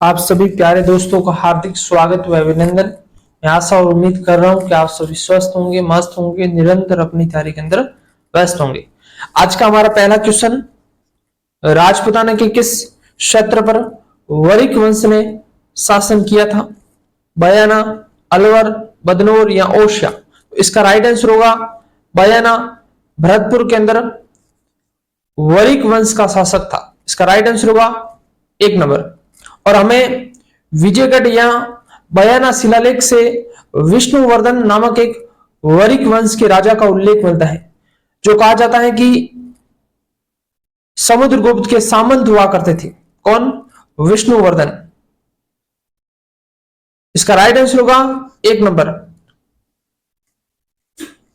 आप सभी प्यारे दोस्तों का हार्दिक स्वागत व अभिनंदन। मैं आशा और उम्मीद कर रहा हूं कि आप सभी स्वस्थ होंगे, मस्त होंगे, निरंतर अपनी तैयारी के अंदर व्यस्त होंगे। आज का हमारा पहला क्वेश्चन, राजपूताना के किस क्षेत्र पर वरिक वंश ने शासन किया था? बयाना, अलवर, बदनौर या ओशिया? इसका राइट आंसर होगा बयाना। भरतपुर के अंदर वरिक वंश का शासक था। इसका राइट आंसर होगा 1 नंबर। और हमें विजयगढ़ या बयाना शिलालेख से विष्णुवर्धन नामक एक वरिक वंश के राजा का उल्लेख मिलता है, जो कहा जाता है कि समुद्रगुप्त के सामंत हुआ करते थे। कौन? विष्णुवर्धन। इसका राइट आंसर होगा 1 नंबर।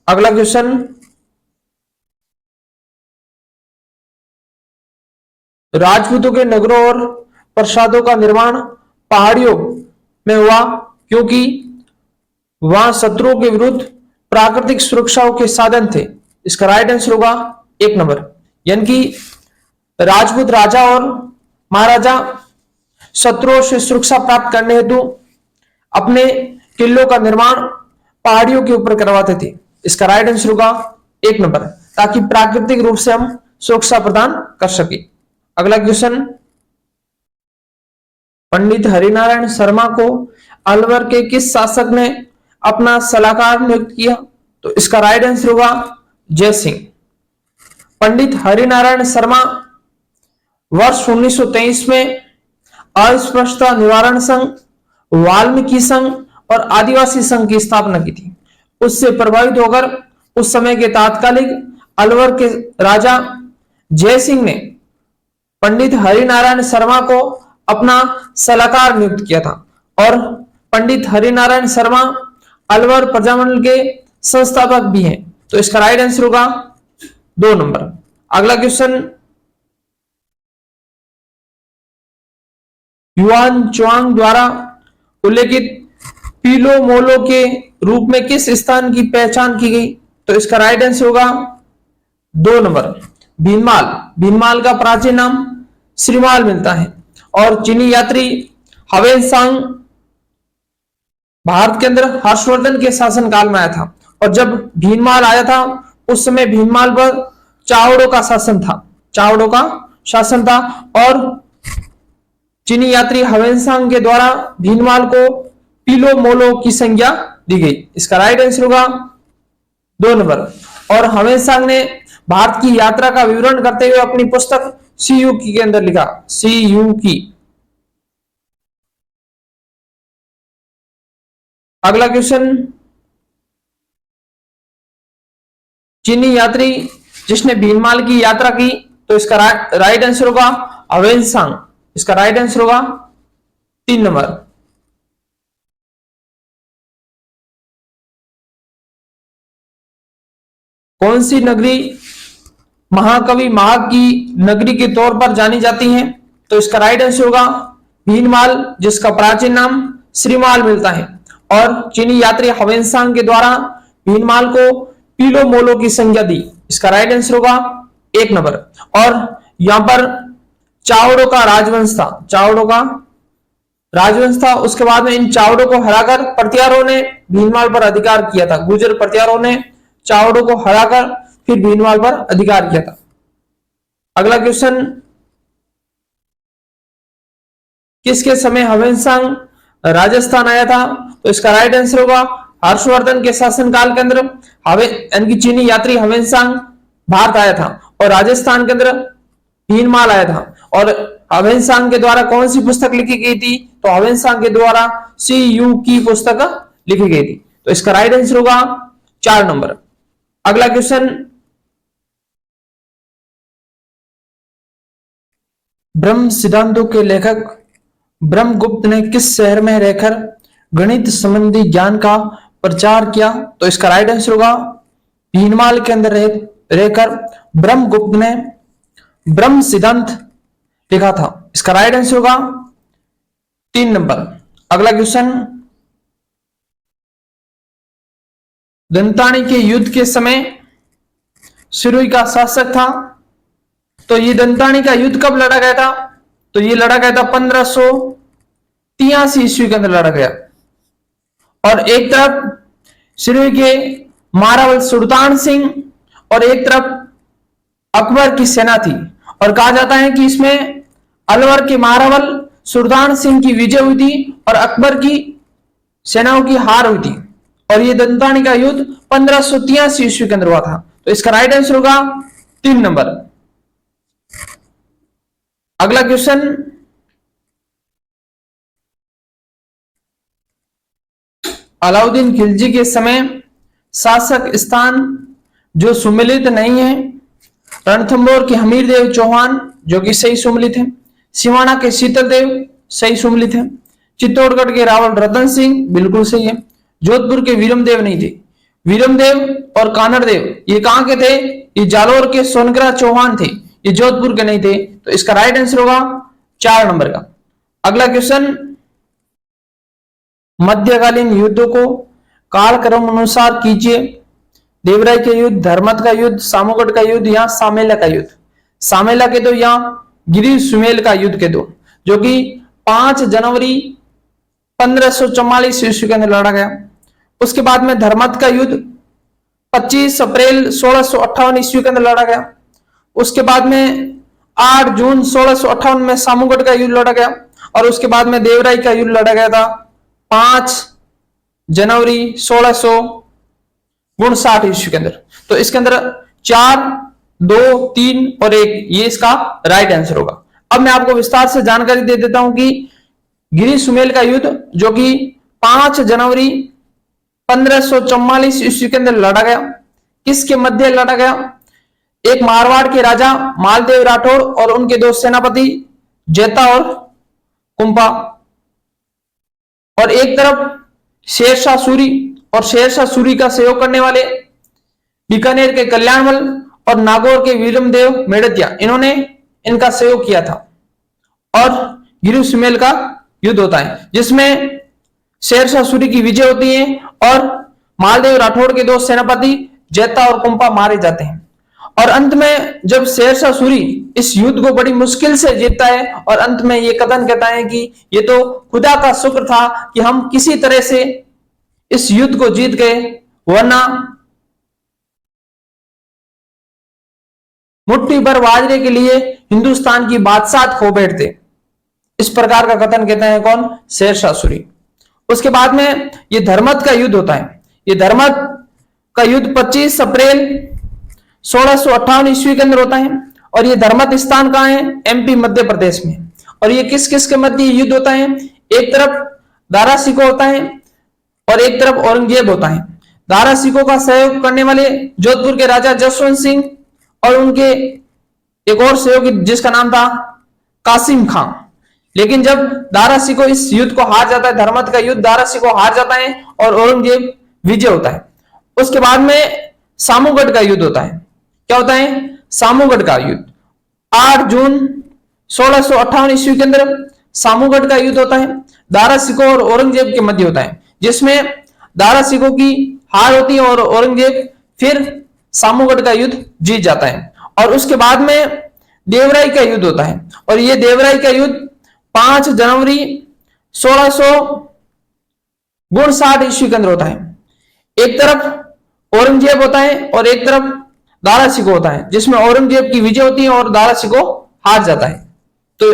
अगला क्वेश्चन, राजपूतों के नगरों और प्रसादों का निर्माण पहाड़ियों में हुआ क्योंकि वहां शत्रुओं के विरुद्ध प्राकृतिक सुरक्षाओं के साधन थे। इसका राइट आंसर होगा 1 नंबर। यानी कि राजपूत राजा और महाराजा शत्रुओं से सुरक्षा प्राप्त करने हेतु अपने किलों का निर्माण पहाड़ियों के ऊपर करवाते थे। इसका राइट आंसर होगा 1 नंबर, ताकि प्राकृतिक रूप से हम सुरक्षा प्रदान कर सके। अगला क्वेश्चन, पंडित हरिनारायण शर्मा को अलवर के किस शासक ने अपना सलाहकार नियुक्त किया? तो इसका राइट आंसर होगा जय सिंह। पंडित हरिनारायण शर्मा वर्ष 1923 में अस्पृश्यता निवारण संघ, वाल्मीकि संघ और आदिवासी संघ की स्थापना की थी। उससे प्रभावित होकर उस समय के तात्कालिक अलवर के राजा जय सिंह ने पंडित हरिनारायण शर्मा को अपना सलाहकार नियुक्त किया था। और पंडित हरिनारायण शर्मा अलवर प्रजामंडल के संस्थापक भी हैं। तो इसका राइट आंसर होगा 2 नंबर। अगला क्वेश्चन, युआन चुआंग द्वारा उल्लेखित पीलो मोलो के रूप में किस स्थान की पहचान की गई? तो इसका राइट आंसर होगा 2 नंबर, भीनमाल। भीनमाल का प्राचीन नाम श्रीमाल मिलता है। और चीनी यात्री हवेनसांग भारत के अंदर हर्षवर्धन के शासनकाल में आया था। और जब भीनमाल आया था उस समय भीनमाल पर चावड़ों का शासन था। चावड़ों का शासन था और चीनी यात्री हवेनसांग के द्वारा भीनमाल को पीलो मोलो की संज्ञा दी गई। इसका राइट आंसर होगा 2 नंबर। और हवेनसांग ने भारत की यात्रा का विवरण करते हुए अपनी पुस्तक सीयू की के अंदर लिखा, सीयू की। अगला क्वेश्चन, चीनी यात्री जिसने भीनमाल की यात्रा की, तो इसका राइट आंसर होगा हवेनसांग। इसका राइट आंसर होगा 3 नंबर। कौन सी नगरी महाकवि माघ की नगरी के तौर पर जानी जाती है? तो इसका राइट आंसर होगा भीनमाल, जिसका प्राचीन नाम श्रीमाल मिलता है। और चीनी यात्री हवेनसांग के द्वारा भीनमाल को पीलो मोलो की संज्ञा दी। इसका राइट आंसर होगा 1 नंबर। और यहां पर चावड़ों का राजवंश था। चावड़ों का राजवंश था। उसके बाद में इन चावड़ों को हराकर प्रत्यारों ने भीनमाल पर अधिकार किया था। गुर्जर प्रत्यारों ने चावड़ों को हराकर फिर भीनमाल पर अधिकार किया था। अगला क्वेश्चन, किसके समय हवेनसांग राजस्थान आया था? तो इसका राइट आंसर होगा हर्षवर्धन के शासनकाल के अंदर यानी चीनी यात्री हवेनसांग भारत आया था और राजस्थान के अंदर भीनमाल आया था। और हवेनसांग के द्वारा कौन सी पुस्तक लिखी गई थी? तो हवेनसांग के द्वारा सीयू की पुस्तक लिखी गई थी। तो इसका राइट आंसर होगा 4 नंबर। अगला क्वेश्चन, ब्रह्म सिद्धांतों के लेखक ब्रह्मगुप्त ने किस शहर में रहकर गणित संबंधी ज्ञान का प्रचार किया? तो इसका राइट आंसर होगा भीनमाल के अंदर रहकर ब्रह्मगुप्त ने ब्रह्म सिद्धांत लिखा था। इसका राइट आंसर होगा 3 नंबर। अगला क्वेश्चन, दंतानी के युद्ध के समय सिरोही का शासक था। तो ये दंतानी का युद्ध कब लड़ा गया था? तो ये लड़ा गया था 1500 83 ईस्वी के अंदर लड़ा गया। और एक तरफ श्री के मारावल सुल्तान सिंह और एक तरफ अकबर की सेना थी। और कहा जाता है कि इसमें अलवर के मारावल सुल्तान सिंह की विजय हुई थी और अकबर की सेनाओं की हार हुई थी। और ये दंतानी का युद्ध 1583 ईस्वी के अंदर हुआ था। तो इसका राइट आंसर होगा 3 नंबर। अगला क्वेश्चन, अलाउद्दीन खिलजी के समय शासक स्थान जो सुमेलित नहीं है, रणथंभौर के हमीरदेव चौहान जो कि सही सुमेलित है, सिवाना के शीतल देव सही सुमेलित है, चित्तौड़गढ़ के रावल रतन सिंह बिल्कुल सही है, जोधपुर के वीरमदेव नहीं थे। वीरमदेव और कानड़देव ये कहां के थे? ये जालोर के सोनकरा चौहान थे, ये जोधपुर के नहीं थे। तो इसका राइट आंसर होगा 4 नंबर का। अगला क्वेश्चन, मध्यकालीन युद्धों को कालक्रम अनुसार कीजिए। देवराय के युद्ध, धर्मत का युद्ध, सामूगढ़ का युद्ध या सामेला का युद्ध। सामेला के दो या गिरी सुमेल का युद्ध के दो, जो कि 5 जनवरी 1544 ईस्वी के अंदर लड़ा गया। उसके बाद में धर्मत का युद्ध 25 अप्रैल 1658 ईस्वी के अंदर लड़ा गया। उसके बाद में 8 जून 1658 में सामूगढ़ का युद्ध लड़ा गया। और उसके बाद में देवराय का युद्ध लड़ा गया था 5 जनवरी 1659 ईस्वी के अंदर। तो इसके अंदर 4, 2, 3 और 1 ये इसका राइट आंसर होगा। अब मैं आपको विस्तार से जानकारी दे देता हूं कि गिरी सुमेल का युद्ध जो कि 5 जनवरी 1544 ईस्वी के अंदर लड़ा गया, किसके मध्य लड़ा गया? एक मारवाड़ के राजा मालदेव राठौर और उनके 2 सेनापति जेता और कुंपा, और एक तरफ शेरशाह सूरी और शेरशाह सूरी का सहयोग करने वाले बीकानेर के कल्याणमल और नागौर के वीरमदेव मेड़तिया, इन्होंने इनका सहयोग किया था। और गिरी सुमेल का युद्ध होता है जिसमें शेरशाह सूरी की विजय होती है और मालदेव राठौड़ के 2 सेनापति जेता और कुंपा मारे जाते हैं। और अंत में जब शेरशाह सूरी इस युद्ध को बड़ी मुश्किल से जीतता है और अंत में ये कथन कहता है कि ये तो खुदा का शुक्र था कि हम किसी तरह से इस युद्ध को जीत गए, वरना मुट्ठी भर बाजरे के लिए हिंदुस्तान की बादशाह खो बैठते। इस प्रकार का कथन कहते हैं कौन? शेरशाह सूरी। उसके बाद में ये धर्मत का युद्ध होता है। ये धर्मत का युद्ध 25 अप्रैल 1658 ईस्वी के अंदर होता है। और ये धर्मत स्थान कहां है? एमपी मध्य प्रदेश में। और ये किस किस के मध्य युद्ध होता है? एक तरफ दारा सिको होता है और एक तरफ औरंगजेब होता है। दारा सिको का सहयोग करने वाले जोधपुर के राजा जसवंत सिंह और उनके एक और सहयोगी जिसका नाम था कासिम खान। लेकिन जब दारा सिको इस युद्ध को हार जाता है, धर्मत का युद्ध दारा सिको हार जाता है और औरंगजेब विजय होता है। उसके बाद में सामूगढ़ का युद्ध होता है। क्या होता है? सामूगढ़ का युद्ध 8 जून 1658 ईस्वी के अंदर सामूगढ़ का युद्ध होता है। दारा सिको और औरंगजेब के मध्य होता है, जिसमें दारा सिको की हार होती है और औरंगजेब फिर सामूगढ़ का युद्ध जीत जाता है। और उसके बाद में देवराय का युद्ध होता है। और यह देवराय का युद्ध 5 जनवरी 1659 ईस्वी के अंदर होता है। एक तरफ औरंगजेब होता है और एक तरफ दारा सिको होता है, जिसमें औरंगजेब की विजय होती है और दारा सिको हार जाता है। तो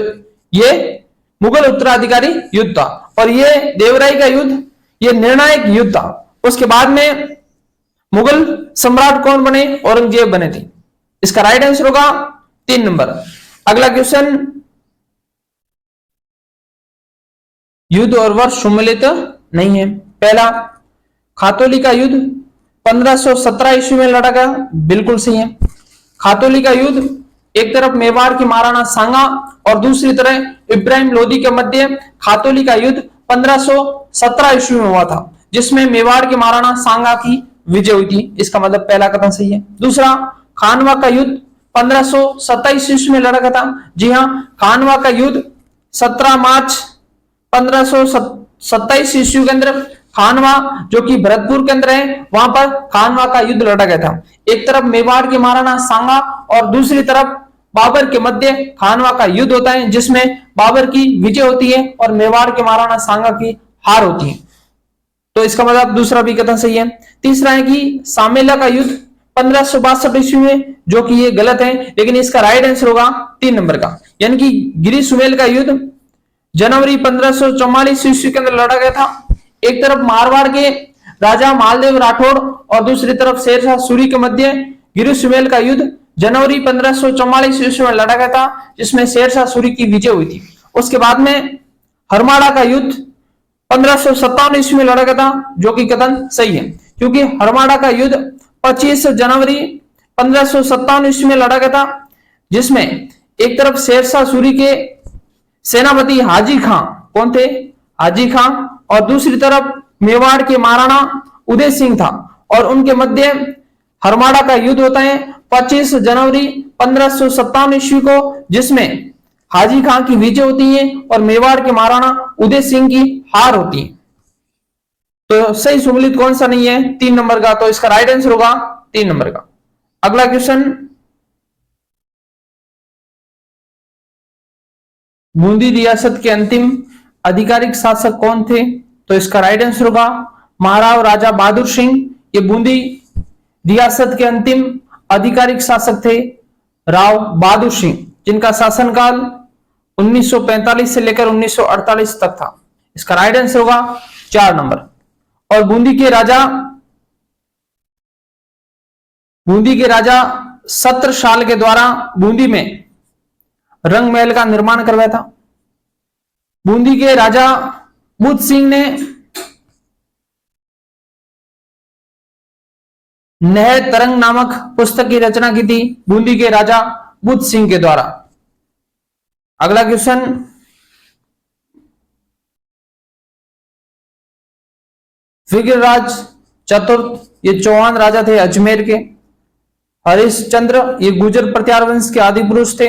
ये मुगल उत्तराधिकारी युद्ध था और ये देवराय का युद्ध ये निर्णायक युद्ध था। उसके बाद में मुगल सम्राट कौन बने? औरंगजेब बने थे। इसका राइट आंसर होगा 3 नंबर। अगला क्वेश्चन, युद्ध और वर्ष सम्मिलित नहीं है। पहला, खातौली का युद्ध 1517 ईस्वी में लड़ा गया, बिल्कुल सही है। खातौली का युद्ध एक तरफ मेवाड़ की महाराणा सांगा और दूसरी तरफ इब्राहिम लोदी के मध्य खातौली का युद्ध 1517 ईस्वी में हुआ था, जिसमें मेवाड़ के महाराणा सांगा की विजय हुई थी। इसका मतलब पहला कथन सही है। दूसरा, खानवा का युद्ध 1527 ईस्वी में लड़ा गया था। जी हाँ, खानवा का युद्ध 17 मार्च 1527 ईस्वी के अंदर खानवा जो कि भरतपुर के अंदर है, वहां पर खानवा का युद्ध लड़ा गया था। एक तरफ मेवाड़ के महाराणा सांगा और दूसरी तरफ बाबर के मध्य खानवा का युद्ध होता है जिसमें बाबर की विजय होती है और मेवाड़ के महाराणा सांगा की हार होती है। तो इसका मतलब दूसरा भी कथन सही है। तीसरा है कि सामेला का युद्ध 1562 ईस्वी में, जो कि ये गलत है, लेकिन इसका राइट आंसर होगा 3 नंबर का, यानी कि गिरी सुमेल का युद्ध जनवरी 1544 ईस्वी के अंदर लड़ा गया था। एक तरफ मारवाड़ के राजा मालदेव राठौड़ और दूसरी तरफ शेरशाह सूरी के मध्य गिरी सुमेल का युद्ध जनवरी 1544 ईस्वी में लड़ा गया था, जिसमें शेरशाह सूरी की विजय हुई थी। उसके बाद में हरमाड़ा का युद्ध 1557 ईस्वी में लड़ा गया था, जो कि कथन सही है, क्योंकि हरमाड़ा का युद्ध 25 जनवरी 1557 ईस्वी में लड़ा गया था, जिसमें एक तरफ शेरशाह सूरी के सेनापति हाजी खां, कौन थे? हाजी खां, और दूसरी तरफ मेवाड़ के महाराणा उदय सिंह था, और उनके मध्य हरमाड़ा का युद्ध होता है 25 जनवरी 1557 ईस्वी को, जिसमें हाजी खां की विजय होती है और मेवाड़ के महाराणा उदय सिंह की हार होती है। तो सही सुमेलित कौन सा नहीं है? 3 नंबर का, तो इसका राइट आंसर होगा 3 नंबर का। अगला क्वेश्चन, बूंदी रियासत के अंतिम आधिकारिक शासक कौन थे? तो इसका राइट आंसर होगा महाराव राजा बहादुर सिंह। ये बूंदी रियासत के अंतिम आधिकारिक शासक थे राव बहादुर सिंह, जिनका शासनकाल 1945 से लेकर 1948 तक था। इसका राइट आंसर होगा 4 नंबर। और बूंदी के राजा सत्रशाल के द्वारा बूंदी में रंग महल का निर्माण करवाया था। बूंदी के राजा बुद्ध सिंह ने नहर तरंग नामक पुस्तक की रचना की थी, बूंदी के राजा बुद्ध सिंह के द्वारा। अगला क्वेश्चन, विग्रहराज चतुर्थ, ये चौहान राजा थे अजमेर के। हरिश्चंद्र, ये गुर्जर प्रत्यार वंश के आदि पुरुष थे।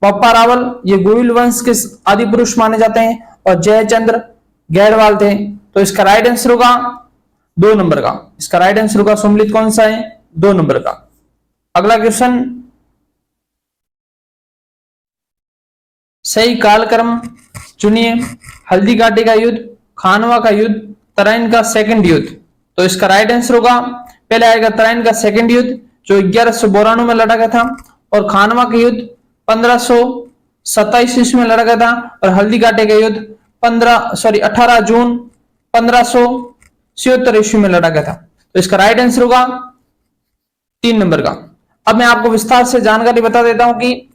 पप्पा रावल, ये गोविल वंश के आदि पुरुष माने जाते हैं। और जयचंद्र गैरवाल थे। तो इसका राइट आंसर होगा 2 नंबर का। इसका राइट आंसर होगा सुमेलित कौन सा है? 2 नंबर का। अगला क्वेश्चन, सही कालक्रम चुनिए। हल्दी घाटी का युद्ध, खानवा का युद्ध, तराइन का सेकंड युद्ध। तो इसका राइट आंसर होगा, पहले आएगा तराइन का सेकंड युद्ध जो 1192 में लड़ा गया था, और खानवा का युद्ध 1527 ईस्वी में लड़ा गया था, और हल्दी घाटी का युद्ध 18 जून 1576 ईस्वी में लड़ा गया था। तो इसका राइट आंसर होगा 3 नंबर का। अब मैं आपको विस्तार से जानकारी बता देता हूं कि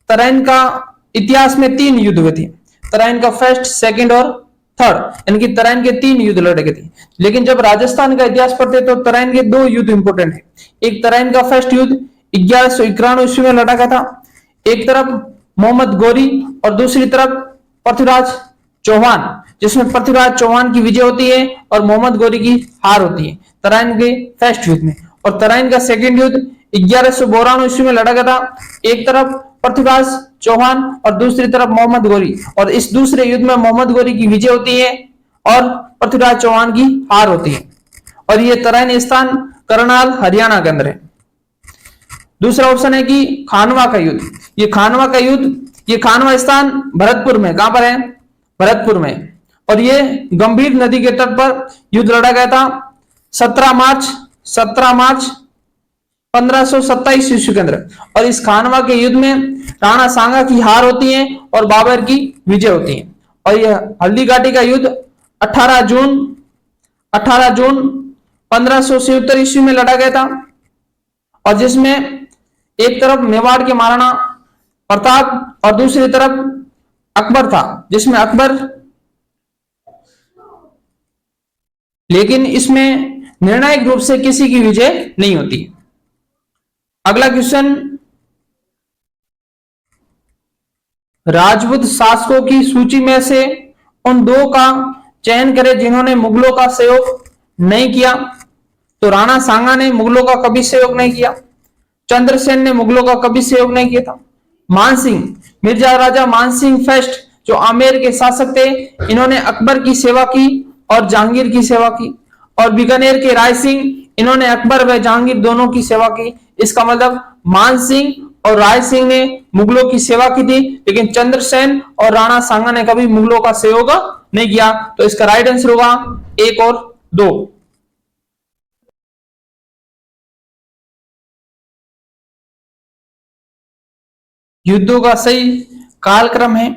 तराइन का इतिहास में 3 युद्ध हुए थे। तराइन का फर्स्ट, सेकंड और थर्ड, यानी कि तराइन के 3 युद्ध लड़े गए थे। लेकिन जब राजस्थान का इतिहास पढ़ते तो तराइन के 2 युद्ध इंपोर्टेंट है। एक तराइन का फर्स्ट युद्ध 1191 ईस्वी में लड़ा गया था। एक तरफ मोहम्मद गोरी और दूसरी तरफ पृथ्वीराज चौहान, जिसमें पृथ्वीराज चौहान की विजय होती है और मोहम्मद गोरी की हार होती है तराइन के फर्स्ट युद्ध में। और तराइन का सेकंड युद्ध 1192 ईस्वी में लड़ा गया था। एक तरफ पृथ्वीराज चौहान और दूसरी तरफ मोहम्मद गोरी, और इस दूसरे युद्ध में मोहम्मद गोरी की विजय होती है और पृथ्वीराज चौहान की हार होती है। और ये तराइन स्थान करनाल हरियाणा के अंदर है। दूसरा ऑप्शन है कि खानवा का युद्ध। ये खानवा स्थान भरतपुर में, कहां पर है? भरतपुर में। और ये गंभीर नदी के तट पर युद्ध लड़ा गया था 17 मार्च 1527 ईस्वी के अंदर। और इस खानवा के युद्ध में राणा सांगा की हार होती है और बाबर की विजय होती है। और यह हल्दी घाटी का युद्ध 18 जून 1577 ईस्वी में लड़ा गया था, और जिसमें एक तरफ मेवाड़ के महाराणा प्रताप और दूसरी तरफ अकबर था, जिसमें अकबर, लेकिन इसमें निर्णायक रूप से किसी की विजय नहीं होती। अगला क्वेश्चन, राजपूत शासकों की सूची में से उन 2 का चयन करें जिन्होंने मुगलों का सहयोग नहीं किया। तो राणा सांगा ने मुगलों का कभी सहयोग नहीं किया। चंद्रसेन ने मुगलों का कभी सहयोग नहीं किया था। मानसिंह, मिर्जा राजा मानसिंह फर्स्ट, जो आमेर के शासक थे, इन्होंने अकबर की सेवा की और जहांगीर की सेवा की। और बीकानेर के राय सिंह, इन्होंने अकबर व जहांगीर दोनों की सेवा की। इसका मतलब मानसिंह और राय सिंह ने मुगलों की सेवा की थी, लेकिन चंद्रसेन और राणा सांगा ने कभी मुगलों का सहयोग नहीं किया। तो इसका राइट आंसर होगा 1 और 2। युद्धों का सही कालक्रम है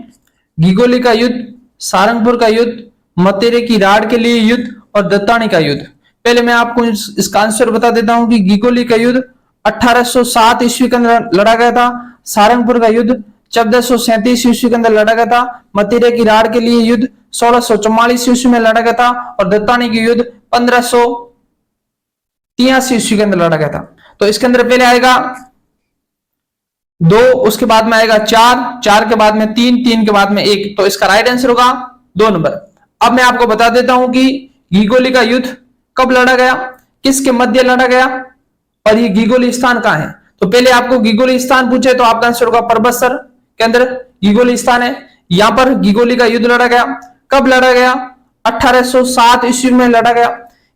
घिगोली का युद्ध, सारंगपुर का युद्ध, मतेरे की राड़ के लिए युद्ध और दत्तानी का युद्ध। पहले मैं आपको इसका आंसर बता देता हूं कि घिगोली का युद्ध 1807 ईस्वी के अंदर लड़ा गया था, सारंगपुर का युद्ध 1437 ईस्वी के अंदर लड़ा गया था, मतेरे की राड़ के लिए युद्ध 1644 ईस्वी में लड़ा गया था और दत्तानी की युद्ध 1583 ईस्वी के अंदर लड़ा गया था। तो इसके अंदर पहले आएगा 2, उसके बाद में आएगा 4, 4 के बाद में 3, 3 के बाद में 1। तो इसका राइट आंसर होगा 2 नंबर। अब मैं आपको बता देता हूं कि घिगोली का युद्ध कब लड़ा गया, किसके मध्य लड़ा गया और ये घिगोली स्थान कहां है। तो पहले आपको घिगोली स्थान पूछे तो आपका आंसर होगा परबतसर के अंदर घिगोली स्थान है। यहां पर घिगोली का युद्ध लड़ा गया। कब लड़ा गया? 1807 ईस्वी में लड़ा गया।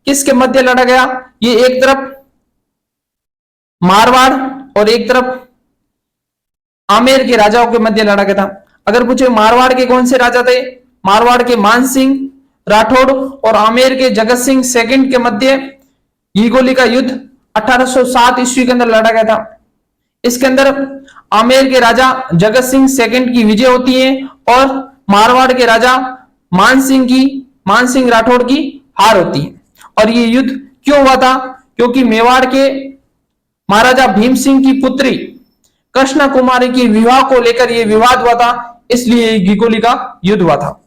किसके मध्य लड़ा गया? ये एक तरफ मारवाड़ और एक तरफ आमेर के राजाओं के मध्य लड़ा गया था। अगर पूछे मारवाड़ के कौन से राजा थे, मारवाड़ के मान सिंह राठौड़ और आमेर के जगत सिंह सेकंड के मध्य घिगोली का युद्ध 1807 ईस्वी के अंदर लड़ा गया था। इसके अंदर आमेर के राजा जगत सिंह सेकंड की विजय होती है और मारवाड़ के राजा मान सिंह राठौड़ की हार होती है। और ये युद्ध क्यों हुआ था? क्योंकि मेवाड़ के महाराजा भीम सिंह की पुत्री कृष्णा कुमारी की विवाह को लेकर यह विवाद हुआ था, इसलिए घिगोली का युद्ध हुआ था।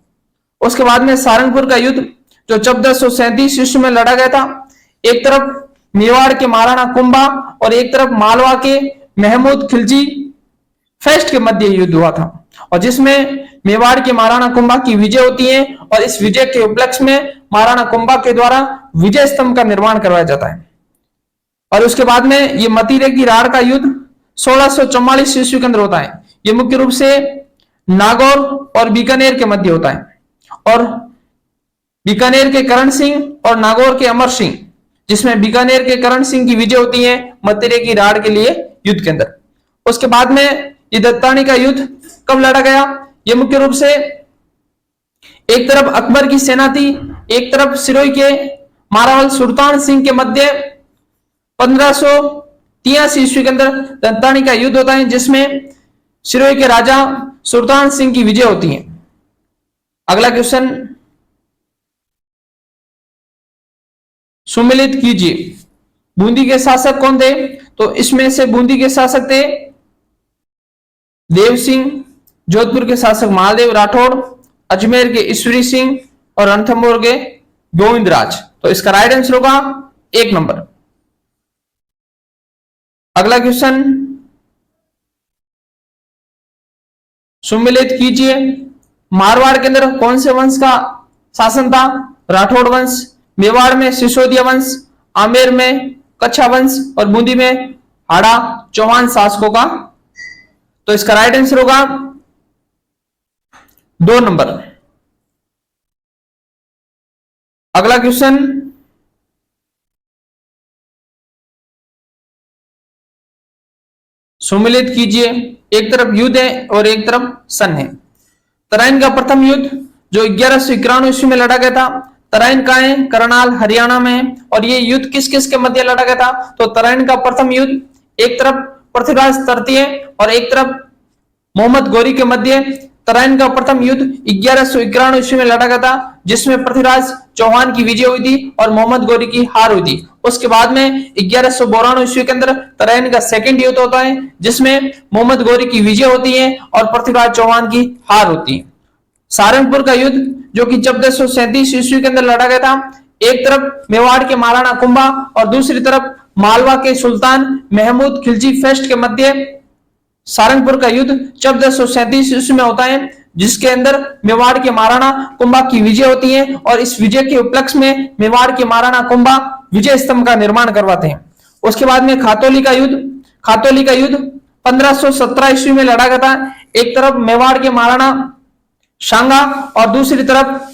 उसके बाद में सारंगपुर का युद्ध जो 1437 ईस्वी में लड़ा गया था। एक तरफ मेवाड़ के महाराणा कुंभा और एक तरफ मालवा के महमूद खिलजी फेस्ट के मध्य युद्ध हुआ था और जिसमें मेवाड़ के महाराणा कुंभा की विजय होती है और इस विजय के उपलक्ष्य में महाराणा कुंभा के द्वारा विजय स्तंभ का निर्माण करवाया जाता है। और उसके बाद में ये मतीरे की राड़ का युद्ध 1644 ईस्वी के अंदर होता है। ये मुख्य रूप से नागौर और बीकानेर के मध्य होता है और बीकानेर के करण सिंह और नागौर के अमर सिंह, जिसमें बीकानेर के करण सिंह की विजय होती है मतीरे की राड़ के लिए युद्ध के अंदर। उसके बाद में ये दत्तानी का युद्ध कब लड़ा गया? ये मुख्य रूप से एक तरफ अकबर की सेना थी, एक तरफ सिरोही के मारावल सुल्तान सिंह के मध्य 1583 ईस्वी के अंदर दत्तानी का युद्ध होता है, जिसमें सिरोही के राजा सुल्तान सिंह की विजय होती है। अगला क्वेश्चन सुमिलित कीजिए। बूंदी के शासक कौन थे? तो इसमें से बूंदी के शासक थे देव सिंह, जोधपुर के शासक महादेव राठौड़, अजमेर के ईश्वरी सिंह और रणथंभौर के गोविंद राज। तो इसका राइट आंसर होगा 1 नंबर। अगला क्वेश्चन सुमिलित कीजिए। मारवाड़ के अंदर कौन से वंश का शासन था? राठौड़ वंश, मेवाड़ में सिसोदिया वंश, आमेर में कच्छा वंश और बूंदी में हाड़ा चौहान शासकों का। तो इसका राइट आंसर होगा 2 नंबर। अगला क्वेश्चन सुमिलित कीजिए। एक तरफ युद्ध है और एक तरफ सन है। तराइन का प्रथम युद्ध जो 1191 ईस्वी में लड़ा गया था। तराइन कहां है? करनाल हरियाणा में। और ये युद्ध किस किस के मध्य लड़ा गया था? तो तराइन का प्रथम युद्ध एक तरफ पृथ्वीराज तृतीय और एक तरफ मोहम्मद गौरी के मध्य। तराइन का प्रथम युद्ध 1191 ईस्वी में लड़ा गया था, जिसमें पृथ्वीराज चौहान की विजय हुई थी और मोहम्मद गौरी की हार हुई थी। उसके बाद में 1192 ईस्वी के अंदर तराइन का सेकंड युद्ध होता है, जिसमें मोहम्मद गौरी की विजय होती है और पृथ्वीराज चौहान की हार होती है। सारंगपुर का युद्ध जो कि 1437 ईस्वी के अंदर लड़ा गया था। एक तरफ मेवाड़ के महाराणा कुंभा और दूसरी तरफ मालवा के सुल्तान महमूद खिलजी फेस्ट के मध्य सारंगपुर का युद्ध 1437 ईस्वी में होता है, जिसके अंदर मेवाड़ के महाराणा कुंभा की विजय होती है और इस विजय के उपलक्ष्य में मेवाड़ के महाराणा कुंभा विजय स्तंभ का निर्माण करवाते हैं। उसके बाद में खातौली का युद्ध 1517 ईस्वी में लड़ा गया था। एक तरफ मेवाड़ के महाराणा शांगा और दूसरी तरफ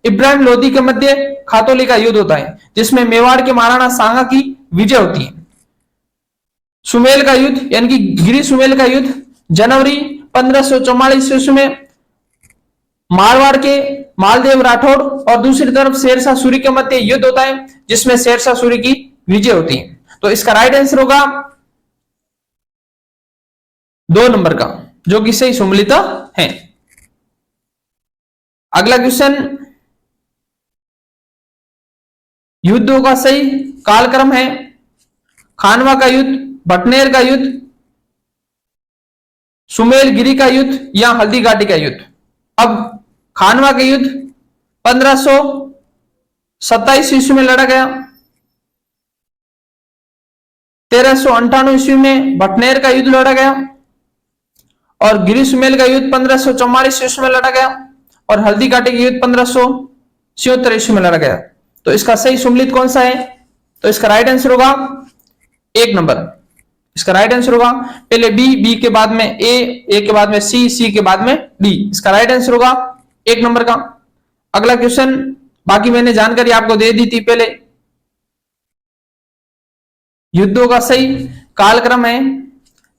इब्राहिम लोदी के मध्य खातौली का युद्ध होता है, जिसमें मेवाड़ के महाराणा सांगा की विजय होती है। सुमेल का युद्ध यानी कि गिरी सुमेल का युद्ध जनवरी 1544 ईस्वी में मारवाड़ के मालदेव राठौड़ और दूसरी तरफ शेरशाह सूरी के मध्य युद्ध होता है जिसमें शेरशाह सूरी की विजय होती है। तो इसका राइट आंसर होगा 2 नंबर का, जो कि सही सुमेलित है। अगला क्वेश्चन, युद्धों का सही कालक्रम है खानवा का युद्ध, भटनेर का युद्ध, सुमेलगिरी का युद्ध या हल्दी घाटी का युद्ध। अब खानवा का युद्ध 1527 ईस्वी में लड़ा गया, 1398 ईस्वी में भटनेर का युद्ध लड़ा गया और गिरी सुमेल का युद्ध 1544 ईस्वी में लड़ा गया और हल्दी घाटी का युद्ध 1577 ईस्वी में लड़ा गया। तो इसका सही सुमेलित कौन सा है? तो इसका राइट आंसर होगा 1 नंबर। इसका राइट आंसर होगा पहले बी के बाद में ए के बाद में सी के बाद में डी। इसका राइट आंसर होगा 1 नंबर का। अगला क्वेश्चन, बाकी मैंने जानकारी आपको दे दी थी पहले। युद्धों का सही कालक्रम है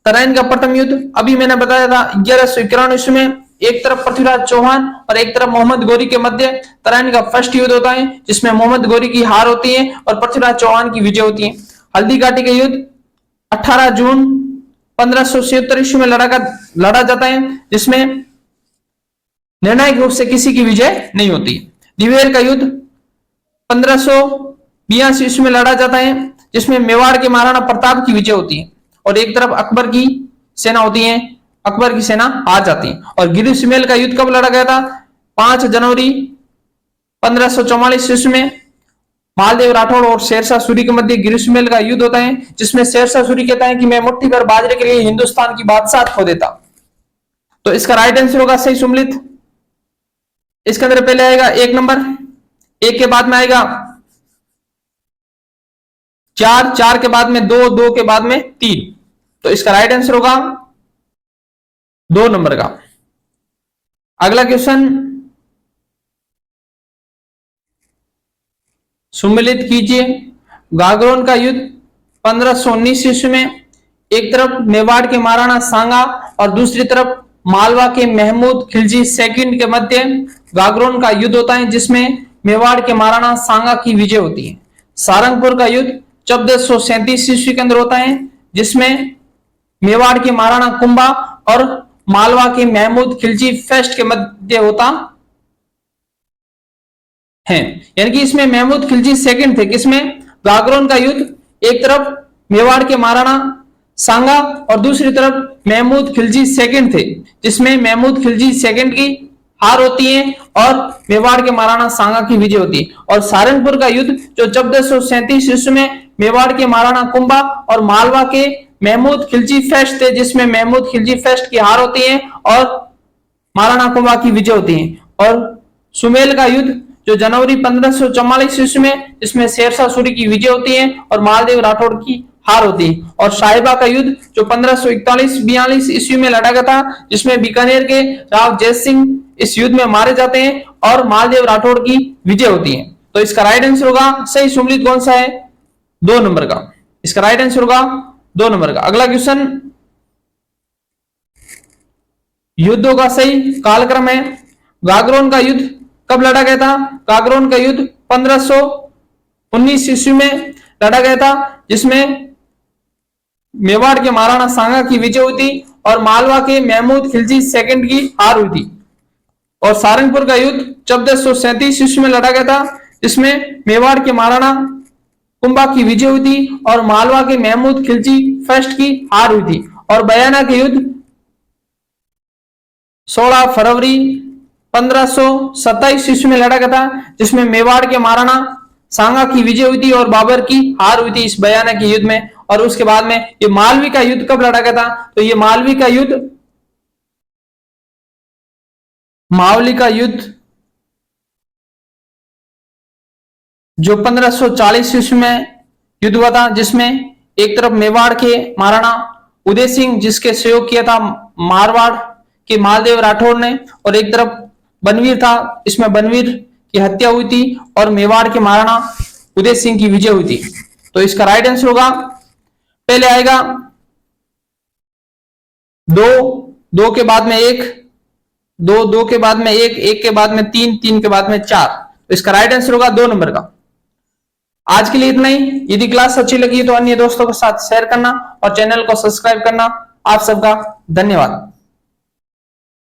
तराइन का प्रथम युद्ध, अभी मैंने बताया था 1191 ईस्वी में एक तरफ पृथ्वीराज चौहान और एक तरफ मोहम्मद गौरी के मध्य तराइन का फर्स्ट युद्ध होता है जिसमें मोहम्मद गौरी की हार होती है और पृथ्वीराज चौहान की विजय होती है। हल्दी घाटी का युद्ध 18 जून 1577 ईस्वी में लड़ा जाता है जिसमें निर्णायक रूप से किसी की विजय नहीं होती। दिवेर का युद्ध 1582 ईस्वी में लड़ा जाता है जिसमें मेवाड़ के महाराणा प्रताप की विजय होती है और एक तरफ अकबर की सेना होती है, अकबर की सेना हार जाती है। और गिरी सुमेल का युद्ध कब लड़ा गया था? 5 जनवरी 1544 ईस्वी में मालदेव राठौड़ और शेरशाह सूरी के मध्य गिरी सुमेल का युद्ध होता है जिसमें शेरशाह सूरी कहता है कि मैं मुट्ठी भर बाजरे के लिए हिंदुस्तान की बादशाह खो देता। तो इसका राइट आंसर होगा सही सुमेलित। इसके अंदर पहले आएगा 1 नंबर, 1 के बाद में आएगा 4 के बाद में 2 के बाद में 3। तो इसका राइट आंसर होगा 2 नंबर का। अगला क्वेश्चन, सुमेलित कीजिए। गागरोन का युद्ध 1519 ईस्वी में एक तरफ मेवाड़ के महाराणा सांगा और दूसरी तरफ मालवा के महमूद खिलजी सेकंड के मध्य गागरोन का युद्ध होता है जिसमें मेवाड़ के महाराणा सांगा की विजय होती है। सारंगपुर का युद्ध 1437 ईस्वी के अंदर होता है जिसमें मेवाड़ के महाराणा कुंभा और मालवा के महमूद खिलजी फर्स्ट के मध्य होता है, यानी कि इसमें महमूद खिलजी सेकंड थे। किसमें? गागरोन का युद्ध एक तरफ मेवाड़ के महाराणा सांगा और दूसरी तरफ महमूद खिलजी सेकंड थे जिसमें महमूद खिलजी सेकंड की हार होती है और मेवाड़ के महाराणा सांगा की विजय होती है। और सारंगपुर का युद्ध जो 1437 ईस्वी में मेवाड़ के महाराणा कुंभा और मालवा के महमूद खिलजी फर्स्ट थे जिसमें महमूद खिलजी फर्स्ट की हार होती है और महाराणा कुंभा की विजय होती है। और सुमेल का युद्ध जो जनवरी 1544 ईस्वी में जिसमें शेरशाह सूरी की विजय होती है और मालदेव राठौड़ की हार होती है। और साहिबा का युद्ध जो 1541-42 ईस्वी में लड़ा गया था जिसमें बीकानेर के राव जय सिंह इस युद्ध में मारे जाते हैं और मालदेव राठौड़ की विजय होती है। तो इसका राइट आंसर होगा सही सुमेलित कौन सा है? 2 नंबर का। इसका राइट आंसर होगा 2 नंबर का। अगला क्वेश्चन, युद्धों का सही कालक्रम है गागरोन का युद्ध कब लड़ा गया था? गागरोन का युद्ध 1519 ईस्वी में लड़ा गया था जिसमें मेवाड़ के महाराणा सांगा की विजय हुई थी और मालवा के महमूद खिलजी सेकंड की हार हुई थी। और सारंगपुर का युद्ध 1437 ईस्वी में लड़ा गया था जिसमें मेवाड़ के महाराणा कुंभा की विजय हुई थी और मालवा के महमूद खिलजी फर्स्ट की हार हुई थी। और बयाना के युद्ध 16 फरवरी 1527 ईस्वी में लड़ा गया था जिसमें मेवाड़ के महाराणा सांगा की विजय हुई थी और बाबर की हार हुई थी इस बयाना के युद्ध में। और उसके बाद में ये मालवी का युद्ध कब लड़ा गया था? तो ये मालवी का युद्ध जो 1540 ईस्वी में युद्ध हुआ था जिसमें एक तरफ मेवाड़ के महाराणा उदय सिंह जिसके सहयोग किया था मारवाड़ के मालदेव राठौड़ ने और एक तरफ बनवीर था, इसमें बनवीर की हत्या हुई थी और मेवाड़ के महाराणा उदय सिंह की विजय हुई थी। तो इसका राइट आंसर होगा, पहले आएगा दो, दो के बाद में एक, दो, दो के बाद में एक के बाद में तीन, तीन के बाद में चार। तो इसका राइट आंसर होगा 2 नंबर का। आज के लिए इतना ही। यदि क्लास अच्छी लगी तो अन्य दोस्तों के साथ शेयर करना और चैनल को सब्सक्राइब करना। आप सबका धन्यवाद।